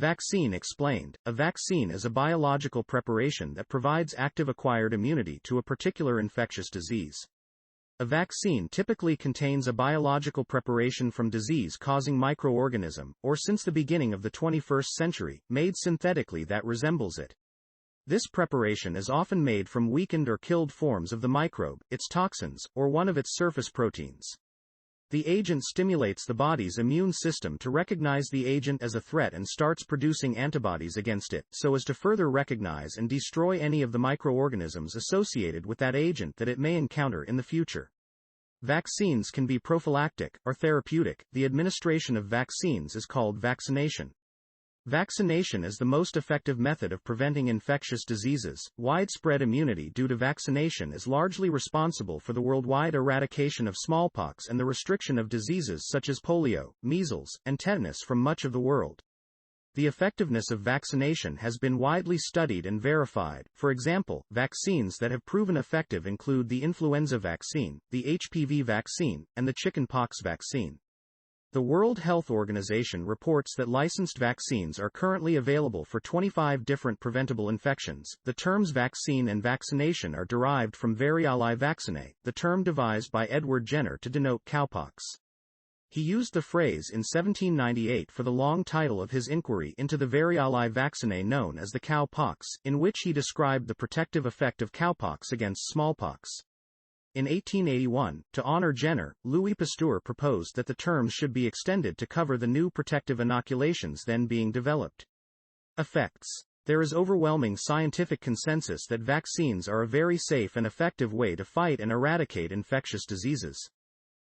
Vaccine explained. A vaccine is a biological preparation that provides active acquired immunity to a particular infectious disease. A vaccine typically contains a biological preparation from disease-causing microorganism, or since the beginning of the 21st century, made synthetically that resembles it. This preparation is often made from weakened or killed forms of the microbe, its toxins, or one of its surface proteins. The agent stimulates the body's immune system to recognize the agent as a threat and starts producing antibodies against it, so as to further recognize and destroy any of the microorganisms associated with that agent that it may encounter in the future. Vaccines can be prophylactic or therapeutic. The administration of vaccines is called vaccination. Vaccination is the most effective method of preventing infectious diseases. Widespread immunity due to vaccination is largely responsible for the worldwide eradication of smallpox and the restriction of diseases such as polio, measles, and tetanus from much of the world. The effectiveness of vaccination has been widely studied and verified. For example, vaccines that have proven effective include the influenza vaccine, the HPV vaccine, and the chickenpox vaccine. The World Health Organization reports that licensed vaccines are currently available for 25 different preventable infections. The terms vaccine and vaccination are derived from variolae vaccinae, the term devised by Edward Jenner to denote cowpox. He used the phrase in 1798 for the long title of his inquiry into the variolae vaccinae known as the cowpox, in which he described the protective effect of cowpox against smallpox. In 1881, to honor Jenner, Louis Pasteur proposed that the terms should be extended to cover the new protective inoculations then being developed. Effects. There is overwhelming scientific consensus that vaccines are a very safe and effective way to fight and eradicate infectious diseases.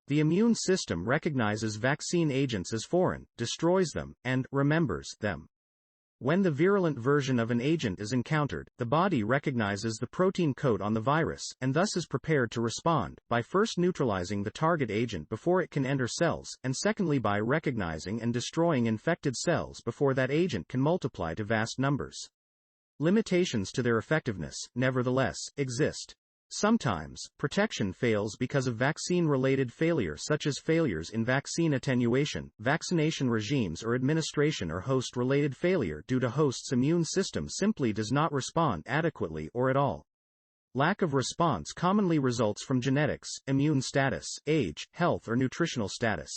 The immune system recognizes vaccine agents as foreign, destroys them, and remembers them. When the virulent version of an agent is encountered, the body recognizes the protein coat on the virus, and thus is prepared to respond, by first neutralizing the target agent before it can enter cells, and secondly by recognizing and destroying infected cells before that agent can multiply to vast numbers. Limitations to their effectiveness, nevertheless, exist. Sometimes, protection fails because of vaccine-related failure such as failures in vaccine attenuation, vaccination regimes or administration or host-related failure due to host's immune system simply does not respond adequately or at all. Lack of response commonly results from genetics, immune status, age, health or nutritional status.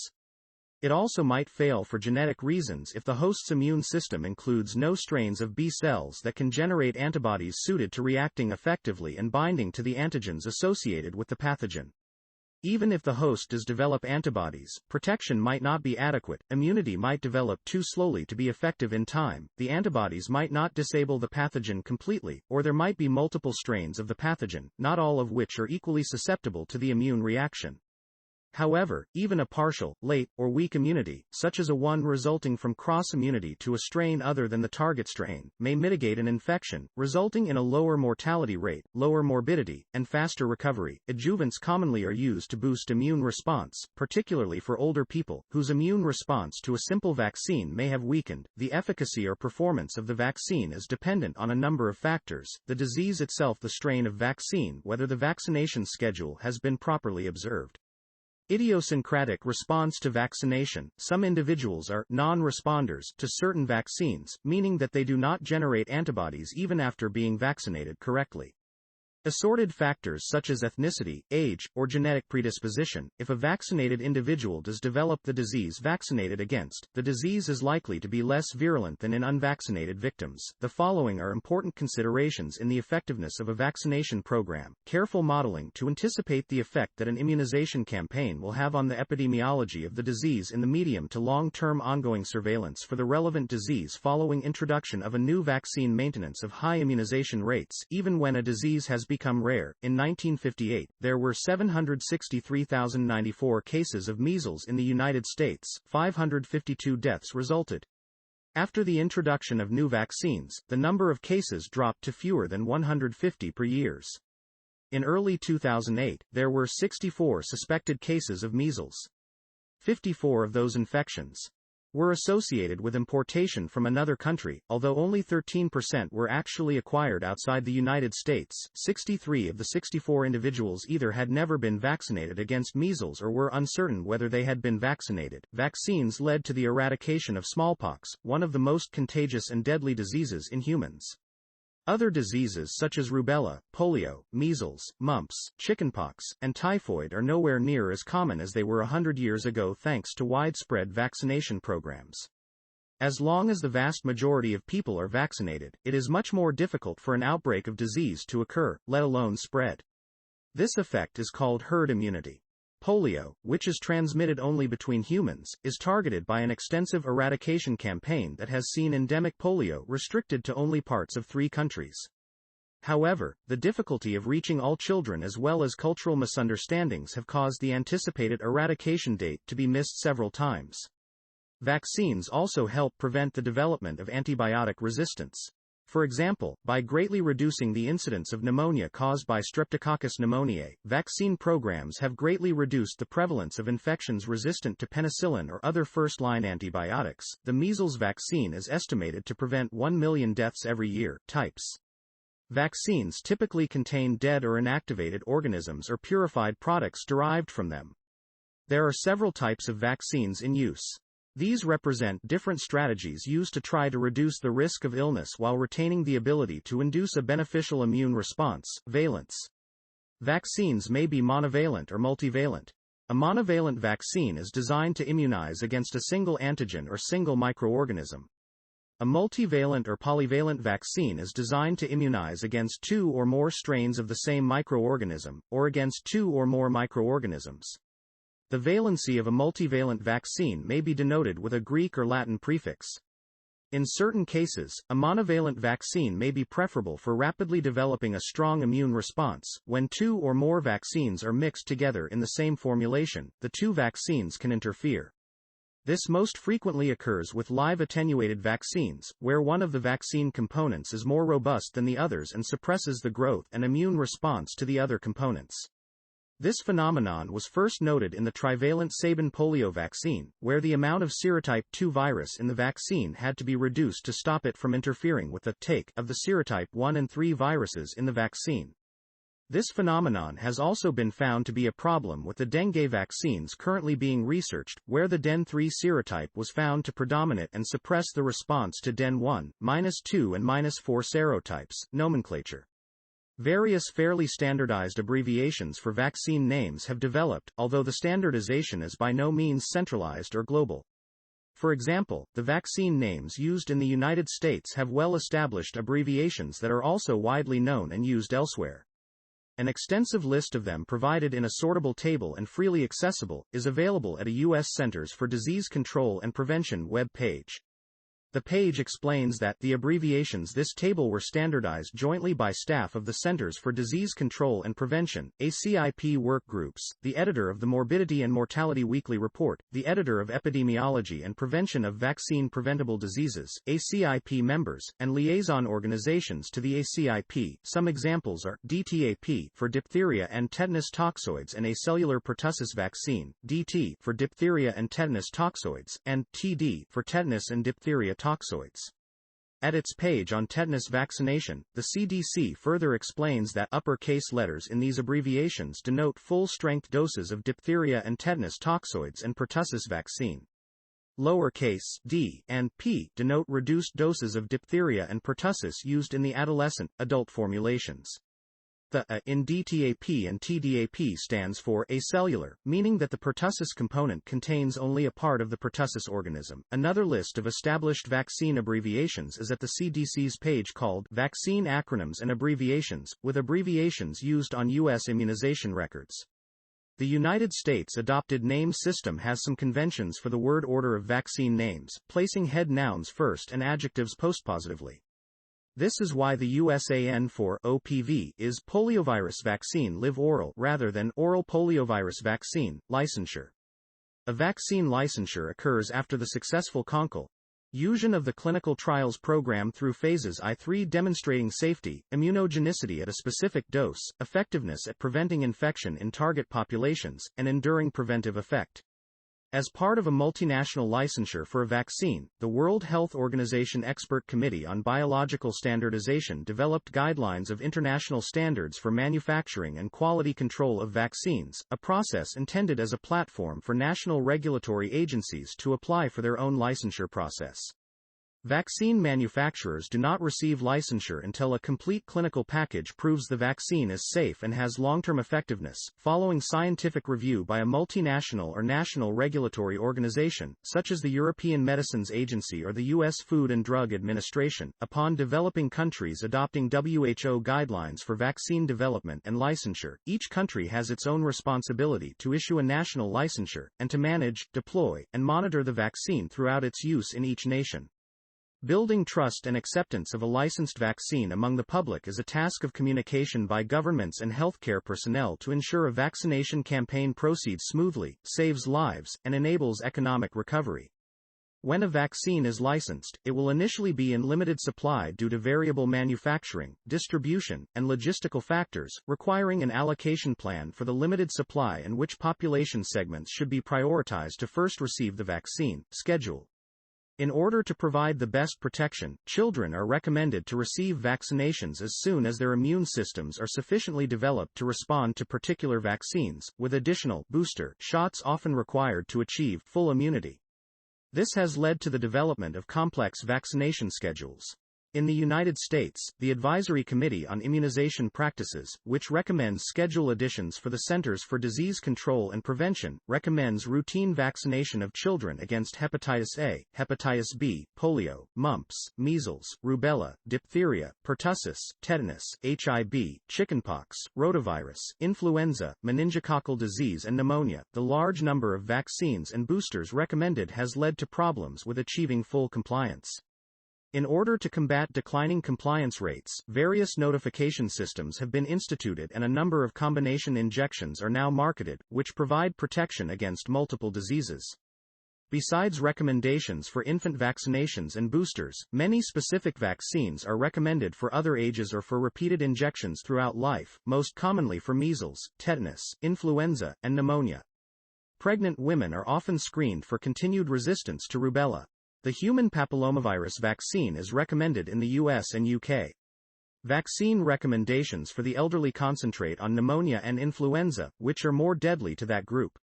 It also might fail for genetic reasons if the host's immune system includes no strains of B cells that can generate antibodies suited to reacting effectively and binding to the antigens associated with the pathogen. Even if the host does develop antibodies, protection might not be adequate, immunity might develop too slowly to be effective in time, the antibodies might not disable the pathogen completely, or there might be multiple strains of the pathogen, not all of which are equally susceptible to the immune reaction. However, even a partial, late, or weak immunity, such as a one resulting from cross-immunity to a strain other than the target strain, may mitigate an infection, resulting in a lower mortality rate, lower morbidity, and faster recovery. Adjuvants commonly are used to boost immune response, particularly for older people, whose immune response to a simple vaccine may have weakened. The efficacy or performance of the vaccine is dependent on a number of factors: the disease itself, the strain of vaccine, whether the vaccination schedule has been properly observed. Idiosyncratic response to vaccination. Some individuals are non-responders to certain vaccines, meaning that they do not generate antibodies even after being vaccinated correctly. Assorted factors such as ethnicity, age, or genetic predisposition. If a vaccinated individual does develop the disease vaccinated against, the disease is likely to be less virulent than in unvaccinated victims. The following are important considerations in the effectiveness of a vaccination program. Careful modeling to anticipate the effect that an immunization campaign will have on the epidemiology of the disease in the medium to long-term. Ongoing surveillance for the relevant disease following introduction of a new vaccine. Maintenance of high immunization rates, even when a disease has become rare. In 1958, there were 763,094 cases of measles in the United States, 552 deaths resulted. After the introduction of new vaccines, the number of cases dropped to fewer than 150 per year. In early 2008, there were 64 suspected cases of measles. 54 of those infections were associated with importation from another country, although only 13% were actually acquired outside the United States. 63 of the 64 individuals either had never been vaccinated against measles or were uncertain whether they had been vaccinated. Vaccines led to the eradication of smallpox, one of the most contagious and deadly diseases in humans. Other diseases such as rubella, polio, measles, mumps, chickenpox, and typhoid are nowhere near as common as they were 100 years ago thanks to widespread vaccination programs. As long as the vast majority of people are vaccinated, it is much more difficult for an outbreak of disease to occur, let alone spread. This effect is called herd immunity. Polio, which is transmitted only between humans, is targeted by an extensive eradication campaign that has seen endemic polio restricted to only parts of 3 countries. However, the difficulty of reaching all children as well as cultural misunderstandings have caused the anticipated eradication date to be missed several times. Vaccines also help prevent the development of antibiotic resistance. For example, by greatly reducing the incidence of pneumonia caused by Streptococcus pneumoniae, vaccine programs have greatly reduced the prevalence of infections resistant to penicillin or other first-line antibiotics. The measles vaccine is estimated to prevent 1 million deaths every year. Types. Vaccines typically contain dead or inactivated organisms or purified products derived from them. There are several types of vaccines in use. These represent different strategies used to try to reduce the risk of illness while retaining the ability to induce a beneficial immune response. Valence. Vaccines may be monovalent or multivalent. A monovalent vaccine is designed to immunize against a single antigen or single microorganism. A multivalent or polyvalent vaccine is designed to immunize against 2 or more strains of the same microorganism, or against 2 or more microorganisms. The valency of a multivalent vaccine may be denoted with a Greek or Latin prefix. In certain cases, a monovalent vaccine may be preferable for rapidly developing a strong immune response. When 2 or more vaccines are mixed together in the same formulation, the 2 vaccines can interfere. This most frequently occurs with live attenuated vaccines, where one of the vaccine components is more robust than the others and suppresses the growth and immune response to the other components. This phenomenon was first noted in the trivalent Sabin polio vaccine, where the amount of serotype 2 virus in the vaccine had to be reduced to stop it from interfering with the take of the serotype 1 and 3 viruses in the vaccine. This phenomenon has also been found to be a problem with the dengue vaccines currently being researched, where the DEN3 serotype was found to predominate and suppress the response to DEN1, -2 and -4 serotypes. Nomenclature. Various fairly standardized abbreviations for vaccine names have developed, although the standardization is by no means centralized or global. For example, the vaccine names used in the United States have well-established abbreviations that are also widely known and used elsewhere. An extensive list of them provided in a sortable table and freely accessible, is available at a U.S. Centers for Disease Control and Prevention web page. The page explains that the abbreviations this table were standardized jointly by staff of the Centers for Disease Control and Prevention, ACIP work groups, the editor of the Morbidity and Mortality Weekly Report, the editor of Epidemiology and Prevention of Vaccine Preventable Diseases, ACIP members, and liaison organizations to the ACIP. Some examples are DTaP for diphtheria and tetanus toxoids and acellular pertussis vaccine, DT for diphtheria and tetanus toxoids, and TD for tetanus and diphtheria toxoids. At its page on tetanus vaccination, the CDC further explains that uppercase letters in these abbreviations denote full-strength doses of diphtheria and tetanus toxoids and pertussis vaccine. Lowercase d and p denote reduced doses of diphtheria and pertussis used in the adolescent, adult formulations. The A in DTaP and TDaP stands for acellular, meaning that the pertussis component contains only a part of the pertussis organism. Another list of established vaccine abbreviations is at the CDC's page called Vaccine Acronyms and Abbreviations, with abbreviations used on U.S. immunization records. The United States adopted name system has some conventions for the word order of vaccine names, placing head nouns first and adjectives postpositively. This is why the USAN for OPV is poliovirus vaccine live oral rather than oral poliovirus vaccine licensure. A vaccine licensure occurs after the successful conclusion of the clinical trials program through phases I3 demonstrating safety, immunogenicity at a specific dose, effectiveness at preventing infection in target populations, and enduring preventive effect. As part of a multinational licensure for a vaccine, the World Health Organization Expert Committee on Biological Standardization developed guidelines of international standards for manufacturing and quality control of vaccines, a process intended as a platform for national regulatory agencies to apply for their own licensure process. Vaccine manufacturers do not receive licensure until a complete clinical package proves the vaccine is safe and has long-term effectiveness, following scientific review by a multinational or national regulatory organization, such as the European Medicines Agency or the U.S. Food and Drug Administration. Upon developing countries adopting WHO guidelines for vaccine development and licensure, each country has its own responsibility to issue a national licensure, and to manage, deploy, and monitor the vaccine throughout its use in each nation. Building trust and acceptance of a licensed vaccine among the public is a task of communication by governments and healthcare personnel to ensure a vaccination campaign proceeds smoothly, saves lives, and enables economic recovery. When a vaccine is licensed, it will initially be in limited supply due to variable manufacturing, distribution, and logistical factors, requiring an allocation plan for the limited supply and which population segments should be prioritized to first receive the vaccine. Schedule. In order to provide the best protection, children are recommended to receive vaccinations as soon as their immune systems are sufficiently developed to respond to particular vaccines, with additional booster shots often required to achieve full immunity. This has led to the development of complex vaccination schedules. In the United States, the Advisory Committee on Immunization Practices, which recommends schedule additions for the Centers for Disease Control and Prevention, recommends routine vaccination of children against hepatitis A, hepatitis B, polio, mumps, measles, rubella, diphtheria, pertussis, tetanus, HIV, chickenpox, rotavirus, influenza, meningococcal disease and pneumonia. The large number of vaccines and boosters recommended has led to problems with achieving full compliance. In order to combat declining compliance rates, various notification systems have been instituted and a number of combination injections are now marketed, which provide protection against multiple diseases. Besides recommendations for infant vaccinations and boosters, many specific vaccines are recommended for other ages or for repeated injections throughout life, most commonly for measles, tetanus, influenza, and pneumonia. Pregnant women are often screened for continued resistance to rubella. The human papillomavirus vaccine is recommended in the US and UK. Vaccine recommendations for the elderly concentrate on pneumonia and influenza, which are more deadly to that group.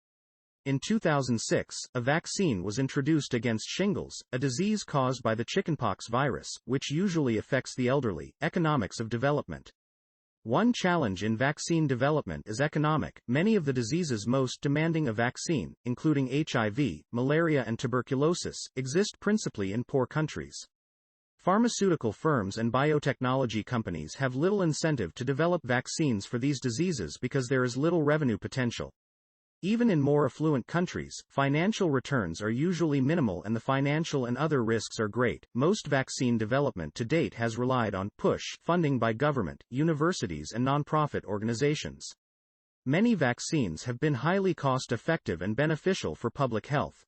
In 2006, a vaccine was introduced against shingles, a disease caused by the chickenpox virus, which usually affects the elderly. Economics of development. One challenge in vaccine development is economic. Many of the diseases most demanding a vaccine, including HIV, malaria and tuberculosis, exist principally in poor countries. Pharmaceutical firms and biotechnology companies have little incentive to develop vaccines for these diseases because there is little revenue potential. Even in more affluent countries, financial returns are usually minimal and the financial and other risks are great. Most vaccine development to date has relied on push funding by government, universities and nonprofit organizations. Many vaccines have been highly cost-effective and beneficial for public health.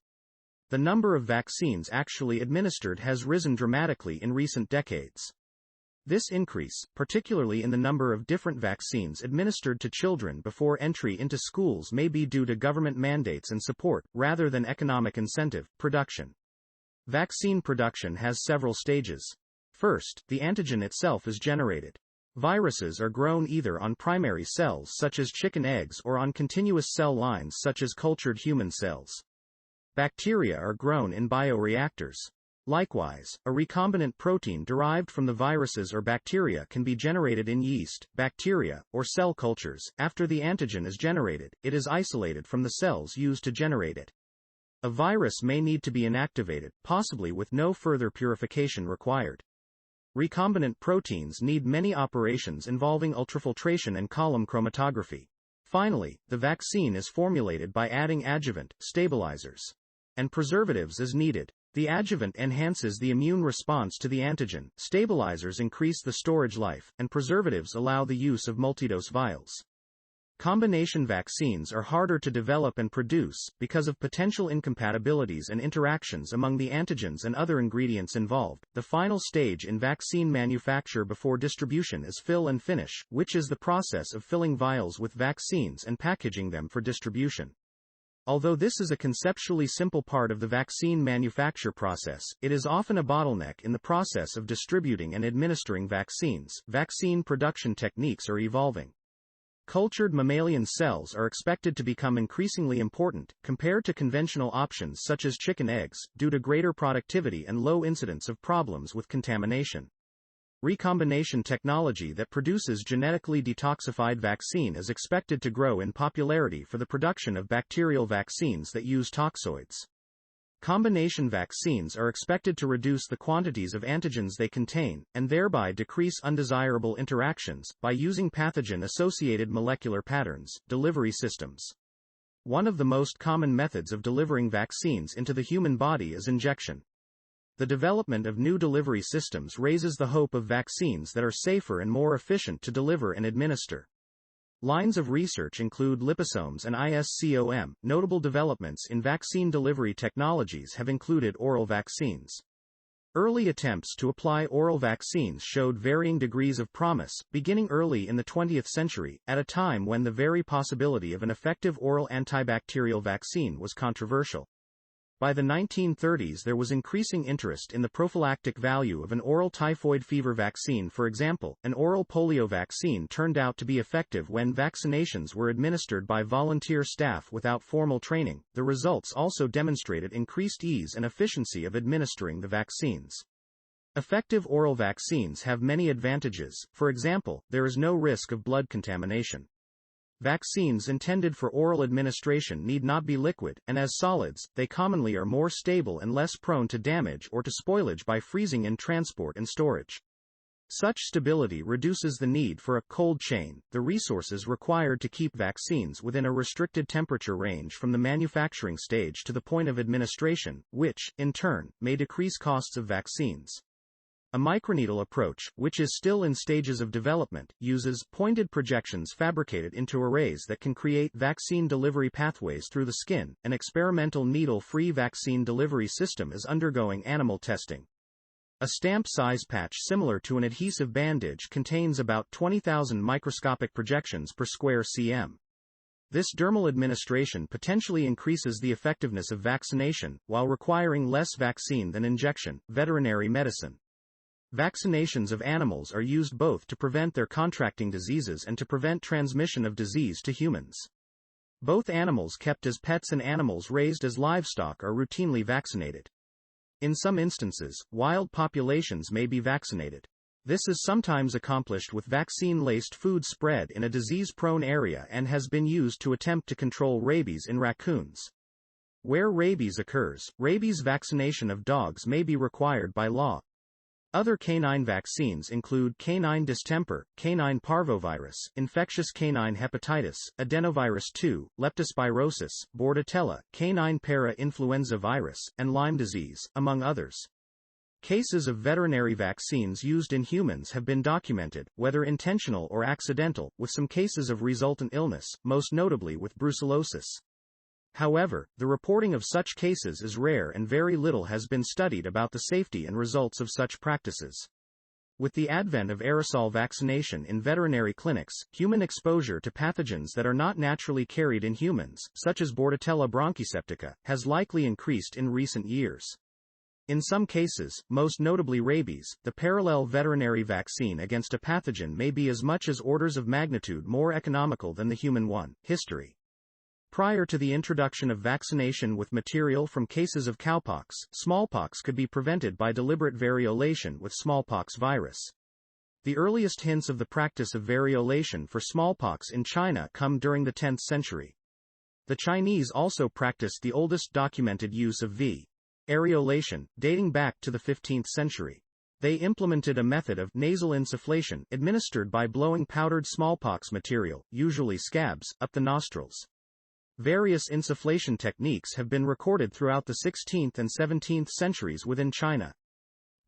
The number of vaccines actually administered has risen dramatically in recent decades. This increase, particularly in the number of different vaccines administered to children before entry into schools, may be due to government mandates and support, rather than economic incentive. Production. Vaccine production has several stages. First, the antigen itself is generated. Viruses are grown either on primary cells such as chicken eggs or on continuous cell lines such as cultured human cells. Bacteria are grown in bioreactors. Likewise, a recombinant protein derived from the viruses or bacteria can be generated in yeast, bacteria, or cell cultures. After the antigen is generated, it is isolated from the cells used to generate it. A virus may need to be inactivated, possibly with no further purification required. Recombinant proteins need many operations involving ultrafiltration and column chromatography. Finally, the vaccine is formulated by adding adjuvant, stabilizers, and preservatives as needed. The adjuvant enhances the immune response to the antigen, stabilizers increase the storage life, and preservatives allow the use of multidose vials. Combination vaccines are harder to develop and produce, because of potential incompatibilities and interactions among the antigens and other ingredients involved. The final stage in vaccine manufacture before distribution is fill and finish, which is the process of filling vials with vaccines and packaging them for distribution. Although this is a conceptually simple part of the vaccine manufacture process, it is often a bottleneck in the process of distributing and administering vaccines. Vaccine production techniques are evolving. Cultured mammalian cells are expected to become increasingly important, compared to conventional options such as chicken eggs, due to greater productivity and low incidence of problems with contamination. Recombination technology that produces genetically detoxified vaccine is expected to grow in popularity for the production of bacterial vaccines that use toxoids. Combination vaccines are expected to reduce the quantities of antigens they contain, and thereby decrease undesirable interactions, by using pathogen-associated molecular patterns, delivery systems. One of the most common methods of delivering vaccines into the human body is injection. The development of new delivery systems raises the hope of vaccines that are safer and more efficient to deliver and administer. Lines of research include liposomes and ISCOM. Notable developments in vaccine delivery technologies have included oral vaccines. Early attempts to apply oral vaccines showed varying degrees of promise, beginning early in the 20th century, at a time when the very possibility of an effective oral antibacterial vaccine was controversial. By the 1930s, there was increasing interest in the prophylactic value of an oral typhoid fever vaccine. For example, an oral polio vaccine turned out to be effective when vaccinations were administered by volunteer staff without formal training. The results also demonstrated increased ease and efficiency of administering the vaccines. Effective oral vaccines have many advantages. For example, there is no risk of blood contamination. Vaccines intended for oral administration need not be liquid, and as solids, they commonly are more stable and less prone to damage or to spoilage by freezing in transport and storage. Such stability reduces the need for a cold chain, the resources required to keep vaccines within a restricted temperature range from the manufacturing stage to the point of administration, which, in turn, may decrease costs of vaccines. A microneedle approach, which is still in stages of development, uses pointed projections fabricated into arrays that can create vaccine delivery pathways through the skin. An experimental needle-free vaccine delivery system is undergoing animal testing. A stamp-size patch similar to an adhesive bandage contains about 20,000 microscopic projections per square cm. This dermal administration potentially increases the effectiveness of vaccination, while requiring less vaccine than injection. Veterinary medicine. Vaccinations of animals are used both to prevent their contracting diseases and to prevent transmission of disease to humans. Both animals kept as pets and animals raised as livestock are routinely vaccinated. In some instances, wild populations may be vaccinated. This is sometimes accomplished with vaccine-laced food spread in a disease-prone area and has been used to attempt to control rabies in raccoons. Where rabies occurs, rabies vaccination of dogs may be required by law. Other canine vaccines include canine distemper, canine parvovirus, infectious canine hepatitis, adenovirus 2, leptospirosis, bordetella, canine para-influenza virus, and Lyme disease, among others. Cases of veterinary vaccines used in humans have been documented, whether intentional or accidental, with some cases of resultant illness, most notably with brucellosis. However, the reporting of such cases is rare and very little has been studied about the safety and results of such practices. With the advent of aerosol vaccination in veterinary clinics, human exposure to pathogens that are not naturally carried in humans, such as Bordetella bronchoseptica, has likely increased in recent years. In some cases, most notably rabies, the parallel veterinary vaccine against a pathogen may be as much as orders of magnitude more economical than the human one. History. Prior to the introduction of vaccination with material from cases of cowpox, smallpox could be prevented by deliberate variolation with smallpox virus. The earliest hints of the practice of variolation for smallpox in China come during the 10th century. The Chinese also practiced the oldest documented use of areolation, dating back to the 15th century. They implemented a method of nasal insufflation administered by blowing powdered smallpox material, usually scabs, up the nostrils. Various insufflation techniques have been recorded throughout the 16th and 17th centuries within China.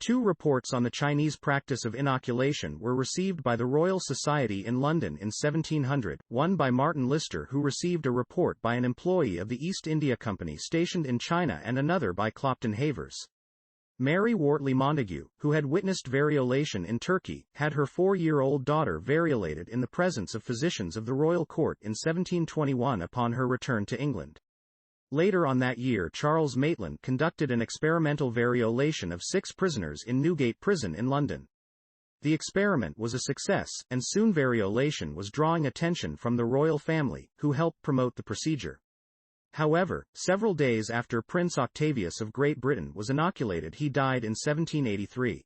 Two reports on the Chinese practice of inoculation were received by the Royal Society in London in 1700, one by Martin Lister, who received a report by an employee of the East India Company stationed in China, and another by Clopton Havers. Mary Wortley Montagu, who had witnessed variolation in Turkey, had her 4-year-old daughter variolated in the presence of physicians of the royal court in 1721 upon her return to England. Later on that year, Charles Maitland conducted an experimental variolation of 6 prisoners in Newgate Prison in London. The experiment was a success, and soon variolation was drawing attention from the royal family, who helped promote the procedure. However, several days after Prince Octavius of Great Britain was inoculated, he died in 1783.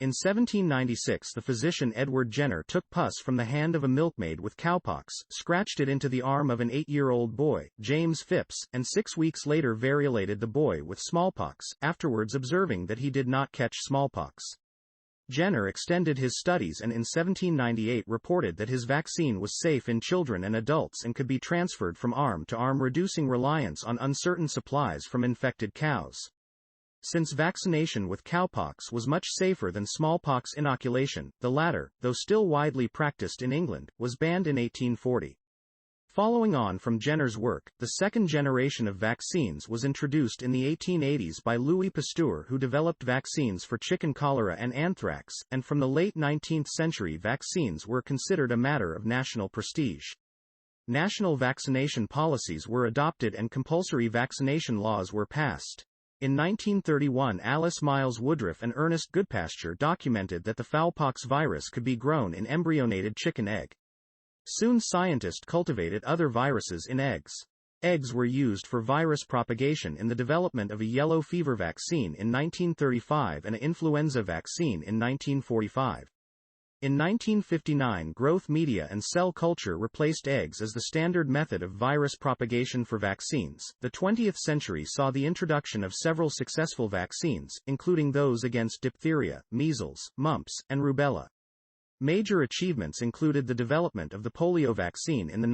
In 1796, the physician Edward Jenner took pus from the hand of a milkmaid with cowpox, scratched it into the arm of an 8-year-old boy, James Phipps, and 6 weeks later variolated the boy with smallpox, afterwards observing that he did not catch smallpox. Jenner extended his studies and in 1798 reported that his vaccine was safe in children and adults and could be transferred from arm to arm, reducing reliance on uncertain supplies from infected cows. Since vaccination with cowpox was much safer than smallpox inoculation, the latter, though still widely practiced in England, was banned in 1840. Following on from Jenner's work, the second generation of vaccines was introduced in the 1880s by Louis Pasteur, who developed vaccines for chicken cholera and anthrax, and from the late 19th century vaccines were considered a matter of national prestige. National vaccination policies were adopted and compulsory vaccination laws were passed. In 1931, Alice Miles Woodruff and Ernest Goodpasture documented that the fowlpox virus could be grown in embryonated chicken egg. Soon scientists cultivated other viruses in eggs. Eggs were used for virus propagation in the development of a yellow fever vaccine in 1935 and an influenza vaccine in 1945. In 1959, growth media and cell culture replaced eggs as the standard method of virus propagation for vaccines. The 20th century saw the introduction of several successful vaccines, including those against diphtheria, measles, mumps, and rubella. Major achievements included the development of the polio vaccine in the